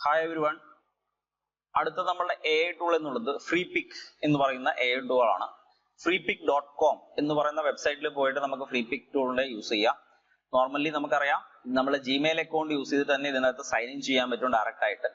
Hi everyone. അടുത്ത നമ്മളുടെ AI tool എന്നുള്ളത് FreePic എന്ന് പറയുന്ന AI ടൂൾ ആണ്. freepic.com എന്ന് പറയുന്ന വെബ്സൈറ്റിൽ പോയിട്ട് നമുക്ക് FreePic ടൂളിനെ യൂസ് ചെയ്യാം. നോർമലി നമുക്കറിയാം നമ്മൾ Gmail അക്കൗണ്ട് യൂസ് ചെയ്ത് തന്നെ ഇതിനകത്ത് സൈൻ ഇൻ ചെയ്യാൻ പറ്റും ഡയറക്റ്റ് ആയിട്ട്.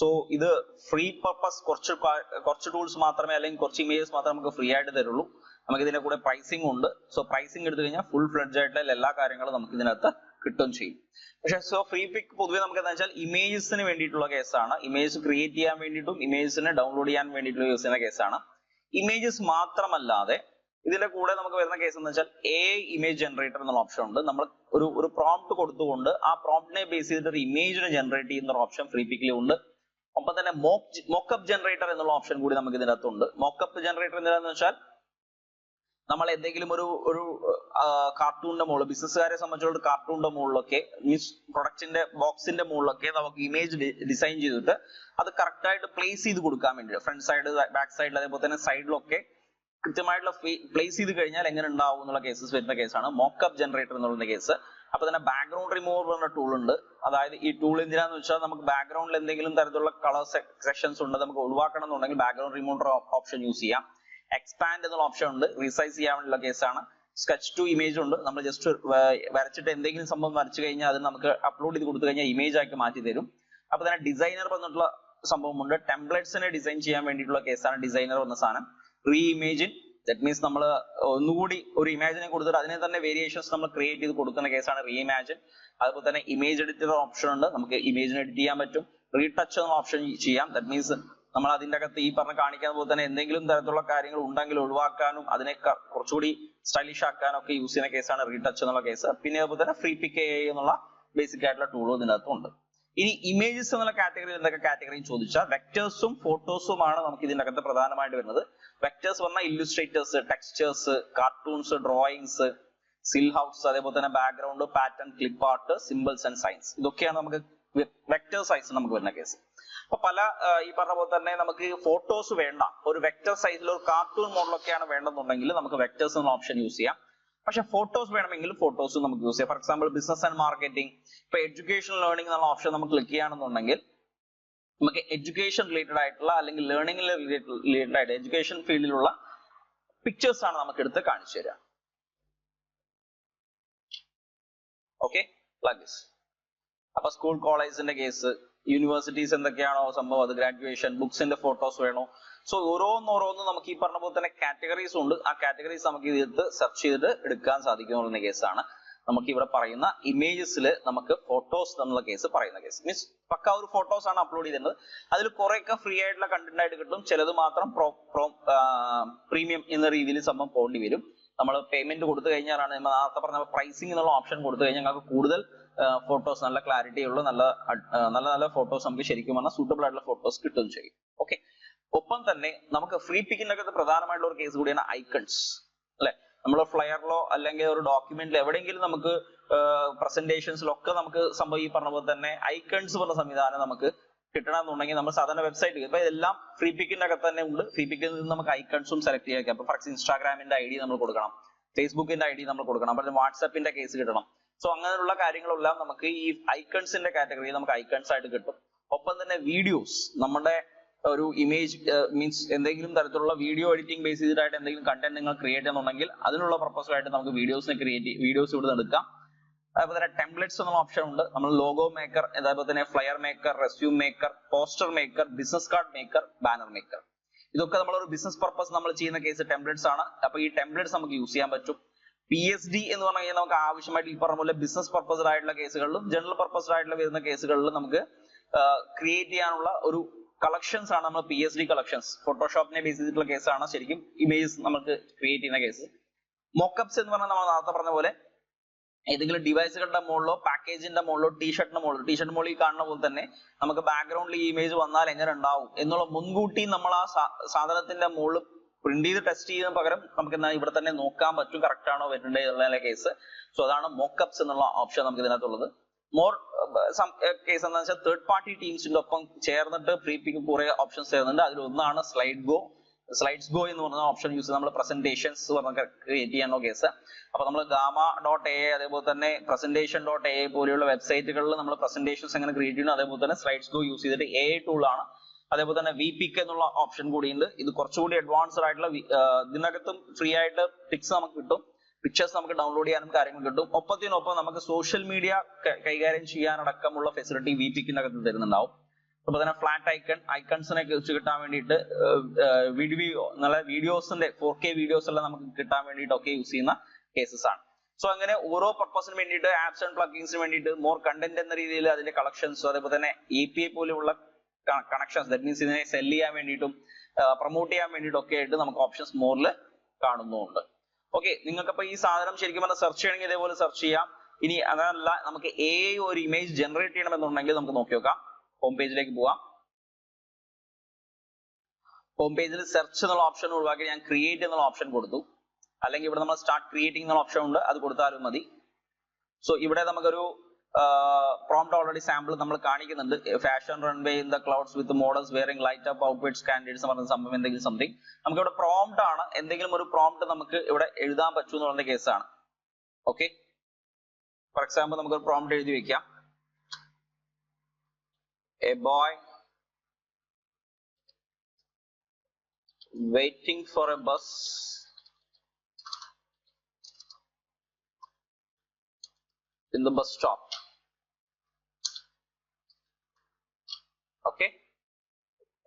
സോ ഇത് ഫ്രീ പർപ്പസ് കുറച്ച് ടൂൾസ് മാത്രമേ അല്ലെങ്കിൽ കുറച്ച് ഇമേജസ് മാത്രമേ നമുക്ക് ഫ്രീ ആയിട്ട് തരുള്ളൂ. നമുക്ക് ഇതിന്റെ കൂടെ പ്രൈസിംഗ് ഉണ്ട്. സോ പ്രൈസിംഗ് എടുത്തു കഴിഞ്ഞാൽ ഫുൾ ഫ്ലെഡ്ജ് ആയിട്ടുള്ള എല്ലാ കാര്യങ്ങളും നമുക്ക് ഇതിനകത്ത് കിട്ടുകയും ചെയ്യും. പക്ഷെ FreePic പൊതുവെ നമുക്ക് എന്താ വെച്ചാൽ ഇമേജസിന് വേണ്ടിയിട്ടുള്ള കേസാണ്. ഇമേജസ് ക്രിയേറ്റ് ചെയ്യാൻ വേണ്ടിയിട്ടും ഇമേജസിനെ ഡൗൺലോഡ് ചെയ്യാൻ വേണ്ടിയിട്ടുള്ള യൂസ് ചെയ്യുന്ന കേസാണ്. ഇമേജസ് മാത്രമല്ലാതെ ഇതിന്റെ കൂടെ നമുക്ക് വരുന്ന കേസ് എന്ന് വെച്ചാൽ AI ഇമേജ് ജനറേറ്റർ എന്നുള്ള ഓപ്ഷൻ ഉണ്ട്. നമ്മൾ ഒരു പ്രോംപ്റ്റ് കൊടുത്തുകൊണ്ട് ആ പ്രോംപ്റ്റിനെ ബേസ് ചെയ്തിട്ട് ഒരു ഇമേജിനെ ജനറേറ്റ് ചെയ്യുന്ന ഒരു ഓപ്ഷൻ FreePic-ൽ ഉണ്ട്. ഒപ്പം തന്നെ മോക്കപ്പ് ജനറേറ്റർ എന്നുള്ള ഓപ്ഷൻ കൂടി നമുക്ക് ഇതിനകത്തുണ്ട്. മോക്കപ്പ് ജനറേറ്റർ എന്താണെന്ന് വെച്ചാൽ നമ്മൾ എന്തെങ്കിലും ഒരു കാർട്ടൂണിന്റെ മുകളിൽ ബിസിനസ്സുകാരെ സംബന്ധിച്ചുള്ള കാർട്ടൂണിന്റെ മുകളിലൊക്കെ മീൻസ് പ്രൊഡക്റ്റിന്റെ ബോക്സിന്റെ മുകളിലൊക്കെ നമുക്ക് ഇമേജ് ഡിസൈൻ ചെയ്തിട്ട് അത് കറക്റ്റ് ആയിട്ട് പ്ലേസ് ചെയ്ത് കൊടുക്കാൻ വേണ്ടി ഫ്രണ്ട് സൈഡ് ബാക്ക് സൈഡിൽ അതേപോലെ തന്നെ സൈഡിലൊക്കെ കൃത്യമായിട്ടുള്ള പ്ലേസ് ചെയ്ത് കഴിഞ്ഞാൽ എങ്ങനെ ഉണ്ടാവും എന്നുള്ള കേസസ് വരുന്ന കേസാണ് മോക്കപ്പ് ജനറേറ്റർ എന്നുള്ള കേസ്. അപ്പൊ തന്നെ ബാക്ക്ഗ്രൗണ്ട് റിമൂവർ എന്ന ടൂൾ ഉണ്ട്. അതായത് ഈ ടൂൾ എന്തിനാന്ന് വെച്ചാൽ നമുക്ക് ബാക്ക്ഗ്രൗണ്ടിൽ എന്തെങ്കിലും തരത്തിലുള്ള കളർ സെക്ഷൻസ് ഉണ്ട് നമുക്ക് ഒഴിവാക്കണം എന്നുണ്ടെങ്കിൽ ബാക്ക്ഗ്രൗണ്ട് റിമൂവർ ഓപ്ഷൻ യൂസ് ചെയ്യാം. എക്സ്പാൻഡ് എന്നുള്ള ഓപ്ഷൻ ഉണ്ട്, റീസൈസ് ചെയ്യാൻ വേണ്ടിയുള്ള കേസാണ്. സ്കെച്ച് ടു ഇമേജ് ഉണ്ട്. നമ്മൾ ജസ്റ്റ് വരച്ചിട്ട് എന്തെങ്കിലും സംഭവം വരച്ചു കഴിഞ്ഞാൽ അത് നമുക്ക് അപ്ലോഡ് ചെയ്ത് കൊടുത്തു കഴിഞ്ഞാൽ ഇമേജ് ആക്കി മാറ്റി തരും. അപ്പൊ തന്നെ ഡിസൈനർ വന്നിട്ടുള്ള സംഭവമുണ്ട്. ടെംപ്ലേറ്റ്സിനെ ഡിസൈൻ ചെയ്യാൻ വേണ്ടിയിട്ടുള്ള കേസാണ് ഡിസൈനർ എന്ന സാധനം. റീ ഇമേജിൻ ദാറ്റ് മീൻസ് നമ്മൾ ഒന്നുകൂടി ഒരു ഇമേജിനെ കൊടുത്തിട്ട് അതിനെ തന്നെ വേരിയേഷൻസ് നമ്മൾ ക്രിയേറ്റ് ചെയ്ത് കൊടുക്കുന്ന കേസാണ് റീ ഇമാജിൻ. അതുപോലെ തന്നെ ഇമേജ് എഡിറ്റർ ഓപ്ഷൻ ഉണ്ട്. നമുക്ക് ഇമേജിനെ എഡിറ്റ് ചെയ്യാൻ പറ്റും. റീടച്ച് എന്ന ഓപ്ഷൻ ചെയ്യാം. ദാറ്റ് മീൻസ് നമ്മൾ അതിന്റെ അകത്ത് ഈ പറഞ്ഞ കാണിക്കുന്ന പോലെ തന്നെ എന്തെങ്കിലും തരത്തിലുള്ള കാര്യങ്ങൾ ഉണ്ടെങ്കിൽ ഒഴിവാക്കാനും അതിനെ കുറച്ചുകൂടി സ്റ്റൈലിഷ് ആക്കാനും ഒക്കെ യൂസ് ചെയ്യുന്ന കേസാണ് റീടച്ച് എന്നുള്ള കേസ്. പിന്നെ അതുപോലെ തന്നെ FreePic AI എന്നുള്ള ബേസിക് ആയിട്ടുള്ള ടൂളും ഇതിനകത്തുണ്ട്. ഇനി ഇമേജസ് എന്നുള്ള കാറ്റഗറിയിൽ എന്തൊക്കെ കാറ്റഗറിയും ചോദിച്ചാൽ വെക്ടേഴ്സും ഫോട്ടോസുമാണ് നമുക്ക് ഇതിന്റെ അകത്ത് പ്രധാനമായിട്ട് വരുന്നത്. വെക്ടേഴ്സ് പറഞ്ഞാൽ illustrators, textures, cartoons, drawings, silhouettes, അതേപോലെ തന്നെ background, pattern, clip art, symbols and signs, ഇതൊക്കെയാണ് നമുക്ക് വെക്ടർ സൈസ് നമുക്ക് വരുന്ന കേസ്. അപ്പൊ പല ഈ പറഞ്ഞ പോലെ തന്നെ നമുക്ക് ഫോട്ടോസ് വേണ്ട, ഒരു വെക്ടർ സൈസിൽ ഒരു കാർട്ടൂൺ മോഡലൊക്കെയാണ് വേണ്ടെന്നുണ്ടെങ്കിൽ നമുക്ക് വെക്ടേഴ്സ് എന്ന ഓപ്ഷൻ യൂസ് ചെയ്യാം. പക്ഷെ ഫോട്ടോസ് വേണമെങ്കിൽ ഫോട്ടോസ് നമുക്ക് യൂസ് ചെയ്യാം. For example business and marketing, ഇപ്പൊ എഡ്യൂക്കേഷൻ ലേണിംഗ് എന്നുള്ള ഓപ്ഷൻ നമ്മൾ ക്ലിക്ക് ചെയ്യുകയാണെന്നുണ്ടെങ്കിൽ നമുക്ക് എഡ്യൂക്കേഷൻ റിലേറ്റഡ് ആയിട്ടുള്ള അല്ലെങ്കിൽ ലേണിംഗ് റിലേറ്റഡ് ആയിട്ട് എഡ്യൂക്കേഷൻ ഫീൽഡിലുള്ള പിക്ചേഴ്സ് ആണ് നമുക്ക് എടുത്ത് കാണിച്ചു തരിക. Okay, like this. അപ്പൊ സ്കൂൾ കോളേജിന്റെ കേസ്, യൂണിവേഴ്സിറ്റീസ് എന്തൊക്കെയാണോ സംഭവം അത്, ഗ്രാജുവേഷൻ, ബുക്സിന്റെ ഫോട്ടോസ് വേണോ. സോ ഓരോന്നോരോന്നും നമുക്ക് ഈ പറഞ്ഞ പോലെ തന്നെ കാറ്റഗറീസ് ഉണ്ട്. ആ കാറ്റഗറീസ് നമുക്ക് ഇതിട്ട് സെർച്ച് ചെയ്തിട്ട് എടുക്കാൻ സാധിക്കുന്ന കേസാണ് നമുക്ക് ഇവിടെ പറയുന്ന ഇമേജസിൽ നമുക്ക് ഫോട്ടോസ് എന്നുള്ള കേസ് പറയുന്ന കേസ്. മീൻസ് പക്ക ഒരു ഫോട്ടോസ് ആണ് അപ്ലോഡ് ചെയ്തിരുന്നത്. അതിൽ കുറെയൊക്കെ ഫ്രീ ആയിട്ടുള്ള കണ്ടന്റ് ആയിട്ട് കിട്ടും, ചിലത് മാത്രം പ്രീമിയം എന്ന രീതിയിൽ സംഭവം പോകേണ്ടി വരും. നമ്മൾ പേയ്മെന്റ് കൊടുത്തു കഴിഞ്ഞാലാണ് നേരത്തെ പറഞ്ഞ പ്രൈസിംഗ് എന്നുള്ള ഓപ്ഷൻ കൊടുത്തു കഴിഞ്ഞാൽ നമുക്ക് കൂടുതൽ ഫോട്ടോസ്, നല്ല ക്ലാരിറ്റി ഉള്ള നല്ല ഫോട്ടോസ് നമുക്ക് ശരിക്കും പറഞ്ഞാൽ സൂട്ടബിൾ ആയിട്ടുള്ള ഫോട്ടോസ് കിട്ടുകയും ചെയ്യും. ഓക്കെ, ഒപ്പം തന്നെ നമുക്ക് FreePic-ന്റെ അകത്ത് പ്രധാനമായിട്ടുള്ള ഒരു കേസ് കൂടിയാണ് ഐക്കൺസ്. അല്ലെ, നമ്മൾ ഫ്ലയറിലോ അല്ലെങ്കിൽ ഒരു ഡോക്യുമെന്റിലോ എവിടെയെങ്കിലും നമുക്ക് പ്രസന്റേഷൻസിലൊക്കെ നമുക്ക് സംഭവം ഈ പറഞ്ഞ പോലെ തന്നെ ഐക്കൺസ് പറഞ്ഞ സംവിധാനം നമുക്ക് കിട്ടണമെന്നുണ്ടെങ്കിൽ നമ്മൾ സാധാരണ വെബ്സൈറ്റ് ഇപ്പൊ എല്ലാം FreePic-ന്റെ അകത്ത് തന്നെ ഉണ്ട്. FreePic-ൽ നിന്ന് നമുക്ക് ഐക്കൺസും സെലക്ട് ചെയ്യാം. അപ്പൊ ഫോർ എക്സാമ്പിൾ ഇൻസ്റ്റാഗ്രാമിന്റെ ID നമ്മൾ കൊടുക്കണം, ഫേസ്ബുക്കിന്റെ ID നമ്മൾ കൊടുക്കണം, അപ്പോൾ വാട്സാപ്പിന്റെ കേസ് കിട്ടണം. സോ അങ്ങനെയുള്ള കാര്യങ്ങളെല്ലാം നമുക്ക് ഈ ഐക്കൺസിന്റെ കാറ്റഗറിയിൽ നമുക്ക് ഐക്കൺസ് ആയിട്ട് കിട്ടും. ഒപ്പം തന്നെ വീഡിയോസ്, നമ്മുടെ ഒരു ഇമേജ് മീൻസ് എന്തെങ്കിലും തരത്തിലുള്ള വീഡിയോ എഡിറ്റിംഗ് ബേസ് ചെയ്തിട്ടായിട്ട് എന്തെങ്കിലും കണ്ടന്റ് നിങ്ങൾ ക്രിയേറ്റ് ചെയ്യുന്നുണ്ടെങ്കിൽ അതിനുള്ള പർപ്പസുമായിട്ട് നമുക്ക് വീഡിയോസ് ഇവിടെ എടുക്കാം. അതുപോലെ തന്നെ ടെംപ്ലേറ്റ്സ് എന്നുള്ള ഓപ്ഷൻ ഉണ്ട്. നമ്മൾ ലോഗോ മേക്കർ, അതേപോലെ തന്നെ flyer maker, resume maker, poster maker, business card maker, banner maker, ഇതൊക്കെ നമ്മളൊരു ബിസിനസ് പർപ്പസ് നമ്മൾ ചെയ്യുന്ന കേസ് ടെംപ്ലേറ്റ്സ് ആണ്. അപ്പൊ ഈ ടെംപ്ലേറ്റ്സ് നമുക്ക് യൂസ് ചെയ്യാൻ പറ്റും. PSD എന്ന് പറഞ്ഞു കഴിഞ്ഞാൽ നമുക്ക് ആവശ്യമായിട്ട് ഈ പറഞ്ഞ പോലെ ബിസിനസ് പർപ്പസ്ഡ് ആയിട്ടുള്ള കേസുകളിലും ജനറൽ പർപ്പസ്ഡ് ആയിട്ടുള്ള വരുന്ന കേസുകളിലും നമുക്ക് ക്രിയേറ്റ് ചെയ്യാനുള്ള ഒരു കളക്ഷൻസ് ആണ് നമ്മൾ PSD കളക്ഷൻസ്. ഫോട്ടോഷോപ്പിനെ ബേസ് ചെയ്തിട്ടുള്ള കേസാണ് ശരിക്കും ഇമേജസ് നമുക്ക് ക്രിയേറ്റ് ചെയ്യുന്ന കേസ്. മോക്കപ്സ് എന്ന് പറഞ്ഞാൽ നമ്മൾ നേരത്തെ പറഞ്ഞ പോലെ ഏതെങ്കിലും ഡിവൈസുകളുടെ മുകളിലോ പാക്കേജിന്റെ മുകളിലോ ടീഷർട്ടിന്റെ മുകളിൽ കാണുന്ന പോലെ തന്നെ നമുക്ക് ബാക്ക്ഗ്രൗണ്ടിൽ ഈ ഇമേജ് വന്നാൽ എങ്ങനെ ഉണ്ടാവും എന്നുള്ള മുൻകൂട്ടി നമ്മൾ ആ സാധനത്തിന്റെ മുകളിൽ പ്രിന്റ് ചെയ്ത് ടെസ്റ്റ് ചെയ്യുന്നതിന് പകരം നമുക്ക് എന്താ ഇവിടെ തന്നെ നോക്കാൻ പറ്റും കറക്റ്റ് ആണോ വരുന്നത് എന്നുള്ള കേസ്. സോ അതാണ് മോക്കപ്സ് എന്നുള്ള ഓപ്ഷൻ നമുക്ക് ഇതിനകത്തുള്ളത്. മോർ കേസ് എന്താ വെച്ചാൽ തേർഡ് പാർട്ടി ടീംസിന്റെ ഒപ്പം ചേർന്നിട്ട് FreePic കുറെ ഓപ്ഷൻസ് ചേർന്നുണ്ട്. അതിൽ ഒന്നാണ് സ്ലൈഡ് ഗോ. സ്ലൈഡ്സ് ഗോ എന്ന് പറഞ്ഞ ഓപ്ഷൻ യൂസ് ചെയ്ത് നമ്മൾ പ്രസന്റേഷൻസ് ക്രിയേറ്റ് ചെയ്യാനോ കേസ്. അപ്പൊ നമ്മൾ gamma.ai അതേപോലെ തന്നെ presentation.ai പോലെയുള്ള വെബ്സൈറ്റുകളിൽ നമ്മൾ പ്രസന്റേഷൻസ് എങ്ങനെ ക്രിയേറ്റ് ചെയ്യണം, അതേപോലെ തന്നെ സ്ലൈഡ്സ് ഗോ യൂസ് ചെയ്തിട്ട് AI ടൂൾ ആണ്. അതേപോലെ തന്നെ VPic എന്നുള്ള ഓപ്ഷൻ കൂടിയുണ്ട്. ഇത് കുറച്ചുകൂടി അഡ്വാൻസ്ഡ് ആയിട്ടുള്ള ഇതിനകത്തും ഫ്രീ ആയിട്ട് പിക്സ് നമുക്ക് കിട്ടും, പിക്ചേഴ്സ് നമുക്ക് ഡൗൺലോഡ് ചെയ്യാനും കാര്യങ്ങൾ കിട്ടും. ഒപ്പത്തിനൊപ്പം നമുക്ക് സോഷ്യൽ മീഡിയ കൈകാര്യം ചെയ്യാനടക്കമുള്ള ഫെസിലിറ്റി VPic-നകത്ത് തരുന്നുണ്ടാവും. അപ്പൊ തന്നെ ഫ്ലാറ്റ് ഐക്കൺസിനെ കുറിച്ച് കിട്ടാൻ വേണ്ടിയിട്ട് നല്ല വീഡിയോസിന്റെ 4K വീഡിയോസ് എല്ലാം നമുക്ക് കിട്ടാൻ വേണ്ടിയിട്ടൊക്കെ യൂസ് ചെയ്യുന്ന കേസസ് ആണ്. സോ അങ്ങനെ ഓരോ പർപ്പസിന് വേണ്ടിയിട്ട് ആപ്സ് ആൻഡ് പ്ലഗിൻസിന് വേണ്ടിയിട്ട് മോർ കണ്ടന്റ് എന്ന രീതിയിൽ അതിന്റെ കളക്ഷൻസ്, അതേപോലെ തന്നെ API പോലെയുള്ള കണക്ഷൻസ്, ദാറ്റ് മീൻസ് ഇതിനെ സെൽ ചെയ്യാൻ വേണ്ടിയിട്ടും പ്രൊമോട്ട് ചെയ്യാൻ വേണ്ടിയിട്ടും ഒക്കെ ആയിട്ട് നമുക്ക് ഓപ്ഷൻസ് മോറിൽ കാണുന്നുണ്ട്. ഓക്കെ, നിങ്ങൾക്കപ്പോ ഈ സാധനം ശരിക്കും പറഞ്ഞാൽ സെർച്ച് ചെയ്യണമെങ്കിൽ ഇതേപോലെ സെർച്ച് ചെയ്യാം. ഇനി അതല്ല നമുക്ക് AI ഒരു ഇമേജ് ജനറേറ്റ് ചെയ്യണമെന്നുണ്ടെങ്കിൽ നമുക്ക് നോക്കി നോക്കാം. ഹോം പേജിലേക്ക് പോവാം. ഹോം പേജിൽ സെർച്ച് എന്നുള്ള ഓപ്ഷൻ ഒഴിവാക്കി ഞാൻ ക്രിയേറ്റ് എന്നുള്ള ഓപ്ഷൻ കൊടുത്തു. അല്ലെങ്കിൽ ഇവിടെ നമ്മൾ സ്റ്റാർട്ട് ക്രിയേറ്റിംഗ് എന്നുള്ള ഓപ്ഷൻ ഉണ്ട്, അത് കൊടുത്താലും മതി. സോ ഇവിടെ നമുക്കൊരു പ്രോംപ്റ്റ് ഓൾറെഡി സാമ്പിൾ നമ്മൾ കാണിക്കുന്നുണ്ട്. Fashion runway in the clouds with models wearing light up outfits candidates പറഞ്ഞ സംഭവം എന്തെങ്കിലും സംതിങ് നമുക്ക് ഇവിടെ പ്രോംപ്റ്റ് ആണ്. എന്തെങ്കിലും ഒരു പ്രോംപ്റ്റ് നമുക്ക് ഇവിടെ എഴുതാൻ പറ്റൂ എന്നുള്ള കേസാണ്. ഓക്കെ, ഫോർ എക്സാമ്പിൾ നമുക്കൊരു പ്രോംപ്റ്റ് എഴുതി വെക്കാം. A boy waiting for a bus in the bus stop. Okay,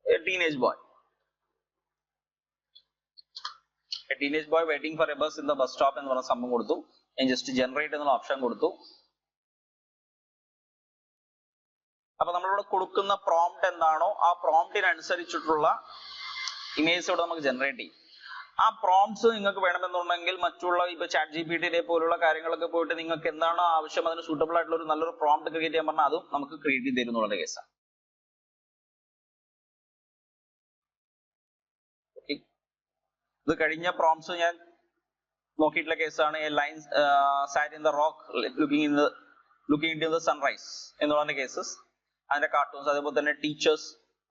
a teenage boy waiting for a bus in the bus stop എന്ന് പറഞ്ഞ സംഭവം കൊടുത്തു. ഞാൻ ജസ്റ്റ് ജനറേറ്റ് എന്നുള്ള ഓപ്ഷൻ കൊടുത്തു. അപ്പൊ നമ്മളിവിടെ കൊടുക്കുന്ന പ്രോംപ്റ്റ് എന്താണോ ആ പ്രോംപ്റ്റിനനുസരിച്ചിട്ടുള്ള ഇമേജ് ഇവിടെ നമുക്ക് ജനറേറ്റ് ചെയ്യും. ആ പ്രോംപ്റ്റ്സ് നിങ്ങൾക്ക് വേണമെന്നുണ്ടെങ്കിൽ മറ്റുള്ള ഇപ്പൊ ChatGPT പോലുള്ള കാര്യങ്ങളൊക്കെ പോയിട്ട് നിങ്ങൾക്ക് എന്താണോ ആവശ്യം അതിന് സൂട്ടബിൾ ആയിട്ടുള്ള ഒരു നല്ലൊരു പ്രോംപ്റ്റ് ക്രിയേറ്റ് ചെയ്യാൻ പറഞ്ഞാൽ അതും നമുക്ക് ക്രിയേറ്റ് ചെയ്ത് തരുന്നുള്ള കേസാണ്. ഇത് കഴിഞ്ഞ പ്രോംപ്റ്റ്സ് ഞാൻ നോക്കിയിട്ടുള്ള കേസാണ്. A lion sat in the rock looking into the sunrise എന്നുള്ള കേസസ്, അതിന്റെ കാർട്ടൂൺസ്, അതേപോലെ തന്നെ ടീച്ചേഴ്സ്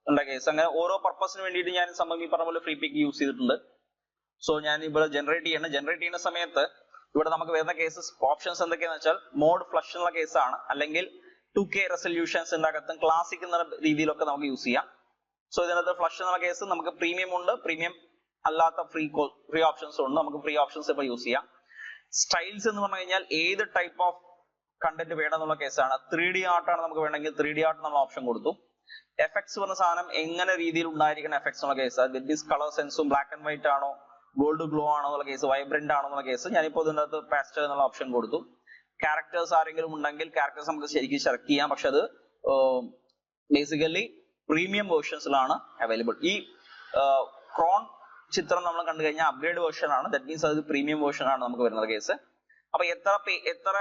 ഉള്ള കേസ്. അങ്ങനെ ഓരോ പർപ്പസിന് വേണ്ടിയിട്ട് ഞാൻ സംഭവം ഈ പറഞ്ഞ പോലെ FreePic യൂസ് ചെയ്തിട്ടുണ്ട്. സോ ഞാൻ ഇവിടെ ജനറേറ്റ് ചെയ്യുന്ന സമയത്ത് ഇവിടെ നമുക്ക് വരുന്ന കേസസ് ഓപ്ഷൻസ് എന്തൊക്കെയാന്ന് വെച്ചാൽ മോഡ് ഫ്ലഷ് എന്നുള്ള കേസാണ്, അല്ലെങ്കിൽ 2K റെസൊല്യൂഷൻസ് ഉണ്ടാകത്തും ക്ലാസിക് എന്ന രീതിയിലൊക്കെ നമുക്ക് യൂസ് ചെയ്യാം. സോ ഇതിനകത്ത് ഫ്ലഷ് എന്നുള്ള കേസ് നമുക്ക് പ്രീമിയം ഉണ്ട്, പ്രീമിയം അല്ലാത്ത ഫ്രീ ഓപ്ഷൻസ് ഉണ്ട്. നമുക്ക് ഫ്രീ ഓപ്ഷൻസ് ഇപ്പൊ യൂസ് ചെയ്യാം. സ്റ്റൈൽസ് എന്ന് പറഞ്ഞു കഴിഞ്ഞാൽ ഏത് ടൈപ്പ് ഓഫ് കണ്ടന്റ് വേണം എന്നുള്ള കേസാണ്. 3D ആർട്ടാണ് നമുക്ക് വേണമെങ്കിൽ 3D ആർട്ട് എന്നുള്ള ഓപ്ഷൻ കൊടുത്തു. എഫക്ട്സ് പറഞ്ഞ സാധനം എങ്ങനെ രീതിയിൽ ഉണ്ടായിരിക്കണം എഫക്ട്സ് എന്നുള്ള കേസ്, വിത്ത് കളർ സെൻസും ബ്ലാക്ക് ആൻഡ് വൈറ്റ് ആണോ, ഗോൾഡ് ഗ്ലോ ആണോ എന്നുള്ള കേസ്, വൈബ്രന്റ് ആണോ എന്നുള്ള കേസ്. ഞാനിപ്പോ ഇതിനകത്ത് പാസ്റ്റൽ എന്നുള്ള ഓപ്ഷൻ കൊടുത്തു. ക്യാരക്ടേഴ്സ് ആരെങ്കിലും ഉണ്ടെങ്കിൽ ക്യാരക്ടേഴ്സ് നമുക്ക് ശരിക്കും സെലക്ട് ചെയ്യാം, പക്ഷെ അത് ബേസിക്കലി പ്രീമിയം വേർഷൻസിലാണ് അവൈലബിൾ. ഈ ക്രോൺ ചിത്രം നമ്മൾ കണ്ടു കഴിഞ്ഞാൽ അപ്ഗ്രേഡ് വേർഷൻ ആണ്, ദാറ്റ് മീൻസ് അത് പ്രീമിയം വേർഷൻ ആണ് നമുക്ക് വരുന്നത് കേസ്. അപ്പൊ എത്ര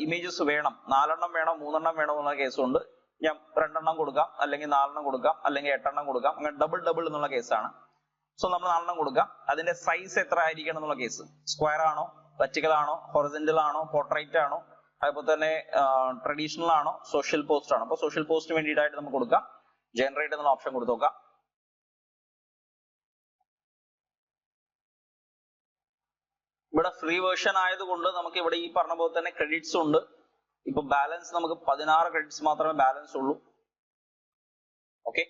ഇമേജസ് വേണം, 4 എണ്ണം വേണോ 3 എണ്ണം വേണോ എന്നുള്ള കേസുണ്ട്. ഞാൻ 2 എണ്ണം കൊടുക്കാം, അല്ലെങ്കിൽ 4 എണ്ണം കൊടുക്കാം, അല്ലെങ്കിൽ 8 എണ്ണം കൊടുക്കാം. അങ്ങനെ ഡബിൾ എന്നുള്ള കേസാണ്. സോ നമ്മൾ 4 എണ്ണം കൊടുക്കാം. അതിന്റെ സൈസ് എത്ര ആയിരിക്കണം എന്നുള്ള കേസ്, സ്ക്വയർ ആണോ, വെർട്ടിക്കൽ ആണോ, ഹൊറിസോണ്ടൽ ആണോ, പോർട്രേറ്റ് ആണോ, അതുപോലെ തന്നെ ട്രഡീഷണൽ ആണോ, സോഷ്യൽ പോസ്റ്റ് ആണോ. അപ്പൊ സോഷ്യൽ പോസ്റ്റിന് വേണ്ടിയിട്ടായിട്ട് നമുക്ക് കൊടുക്കാം. ജനറേറ്റ് എന്നുള്ള ഓപ്ഷൻ കൊടുത്തു നോക്കാം. ഇവിടെ ഫ്രീ വേർഷൻ ആയതുകൊണ്ട് നമുക്ക് ഇവിടെ ഈ പറഞ്ഞ പോലെ തന്നെ ക്രെഡിറ്റ്സ് ഉണ്ട്. ഇപ്പൊ ബാലൻസ് നമുക്ക് 16 ക്രെഡിറ്റ്സ് മാത്രമേ ബാലൻസ് ഉള്ളൂ. ഓക്കെ,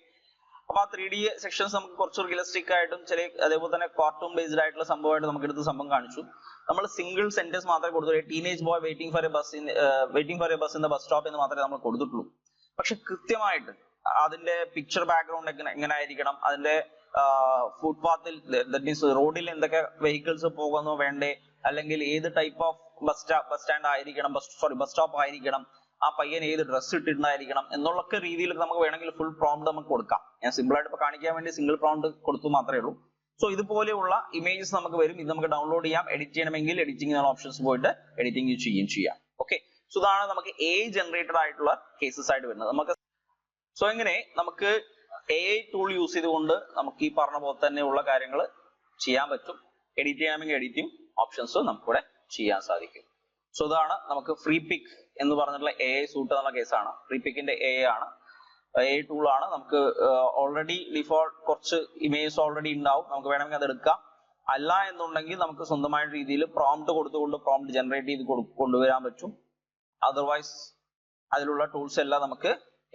അപ്പൊ ആ 3D സെക്ഷൻസ് നമുക്ക് കുറച്ച് റിയലിസ്റ്റിക് ആയിട്ടും അതേപോലെ തന്നെ കാർട്ടൂൺ ബേസ്ഡ് ആയിട്ടുള്ള സംഭവമായിട്ട് നമുക്ക് എടുത്ത് സംഭവം കാണിച്ചു. നമ്മൾ സിംഗിൾ സെന്റൻസ് മാത്രമേ കൊടുത്തുള്ളൂ. Teenage boy waiting for a bus in the bus stop എന്ന് മാത്രമേ നമ്മൾ കൊടുത്തിട്ടുള്ളൂ. പക്ഷെ കൃത്യമായിട്ട് അതിന്റെ പിക്ചർ ബാക്ക്ഗ്രൗണ്ട് എങ്ങനെ ആയിരിക്കണം, അതിന്റെ ഫുട്പാത്തിൽ ദാറ്റ് മീൻസ് റോഡിൽ എന്തൊക്കെ വെഹിക്കിൾസ് പോകുന്നോ വേണ്ടേ, അല്ലെങ്കിൽ ഏത് ടൈപ്പ് ഓഫ് ബസ് സ്റ്റാൻഡ് ആയിരിക്കണം, ബസ് സ്റ്റോപ്പ് ആയിരിക്കണം, ആ പയ്യൻ ഏത് ഡ്രസ് ഇട്ടിട്ടുണ്ടായിരിക്കണം എന്നുള്ളൊക്കെ രീതിയിൽ നമുക്ക് വേണമെങ്കിൽ ഫുൾ പ്രോംപ്റ്റ് നമുക്ക് കൊടുക്കാം. ഞാൻ സിമ്പിൾ ആയിട്ട് ഇപ്പൊ കാണിക്കാൻ വേണ്ടി സിംഗിൾ പ്രോംപ്റ്റ് കൊടുത്തു മാത്രമേ ഉള്ളൂ. സോ ഇതുപോലെയുള്ള ഇമേജസ് നമുക്ക് വരും. ഇത് നമുക്ക് ഡൗൺലോഡ് ചെയ്യാം. എഡിറ്റ് ചെയ്യണമെങ്കിൽ എഡിറ്റിംഗ് ഓപ്ഷൻസ് പോയിട്ട് എഡിറ്റിംഗ് ചെയ്യാം. ഓക്കെ, സോ ഇതാണ് നമുക്ക് AI ജനറേറ്റഡ് ആയിട്ടുള്ള കേസസ് ആയിട്ട് വരുന്നത്. നമുക്ക് സോ എങ്ങനെ നമുക്ക് AI ടൂൾ യൂസ് ചെയ്തുകൊണ്ട് നമുക്ക് ഈ പറഞ്ഞ പോലെ തന്നെയുള്ള കാര്യങ്ങൾ ചെയ്യാൻ പറ്റും. എഡിറ്റ് ചെയ്യണമെങ്കിൽ എഡിറ്റിംഗ് ഓപ്ഷൻസ് നമുക്കിവിടെ ചെയ്യാൻ സാധിക്കും. സോ ഇതാണ് നമുക്ക് FreePic എന്ന് പറഞ്ഞിട്ടുള്ള AI സൂട്ട് എന്നുള്ള കേസാണ്. FreePicന്റെ AI ആണ്. AI ടൂൾ ആണ്. നമുക്ക് ഓൾറെഡി ഡിഫോൾട്ട് കുറച്ച് ഇമേജസ് ഓൾറെഡി ഉണ്ടാവും, നമുക്ക് വേണമെങ്കിൽ അത് എടുക്കാം. അല്ല എന്നുണ്ടെങ്കിൽ നമുക്ക് സ്വന്തമായ രീതിയിൽ പ്രോംപ്റ്റ് കൊടുത്തുകൊണ്ട് പ്രോംപ്റ്റ് ജനറേറ്റ് ചെയ്ത് കൊണ്ടുവരാൻ പറ്റും. അതർവൈസ് അതിലുള്ള ടൂൾസ് എല്ലാം നമുക്ക്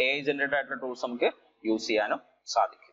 AI ജനറേറ്റഡ് ആയിട്ടുള്ള ടൂൾസ് നമുക്ക് യൂസ് ചെയ്യാനും സാധിക്കും.